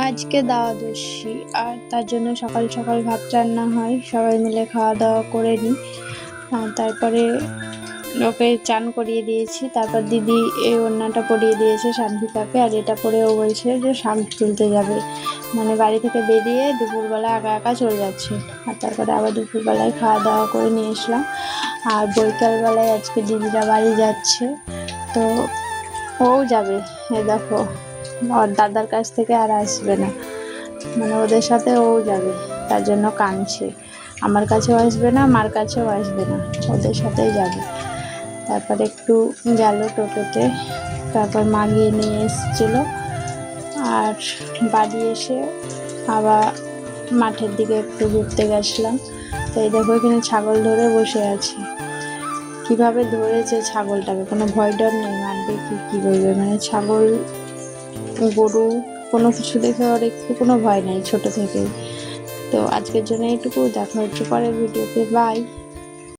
আজকে দাওয়াত এসেছি আর তার জন্য সকাল সকাল ভাত রান্না হয়, সবাই মিলে খাওয়া দাওয়া করে নিই। তারপরে ওকে চান করিয়ে দিয়েছি, তারপর দিদি এই ওড়নাটা পরিয়ে দিয়েছে শান্তিকাকে, আর এটা পরেও বলছে যে শাক তুলতে যাবে, মানে বাড়ি থেকে বেরিয়ে দুপুরবেলা একা একা চলে যাচ্ছে। আর তারপরে আবার দুপুরবেলায় খাওয়া দাওয়া করে নিয়ে এসলাম। আর বৈকালবেলায় আজকে দিদিরা বাড়ি যাচ্ছে, তো ও যাবে। এ দেখো, ওর দাদার কাছ থেকে আর আসবে না, মানে ওদের সাথে ও যাবে, তার জন্য কাঁদছে। আমার কাছেও আসবে না, মার কাছেও আসবে না, ওদের সাথেই যাবে। তারপর একটু গেল টোটোতে, তারপর মা গিয়ে নিয়ে এসেছিলো। আর বাড়ি এসে আবার মাঠের দিকে একটু ঘুরতে গেছিলাম। তো এই দেখো, এখানে ছাগল ধরে বসে আছে। কিভাবে ধরেছে ছাগলটাকে, কোনো ভয় ডর নেই, মারবে কি করবে, মানে ছাগল গরু কোনো কিছু দেখে ওর একটু কোনো ভয় নেই ছোট থেকেই। তো আজকের জন্য এইটুকু, দেখা হচ্ছে পরের ভিডিওতে, বাই।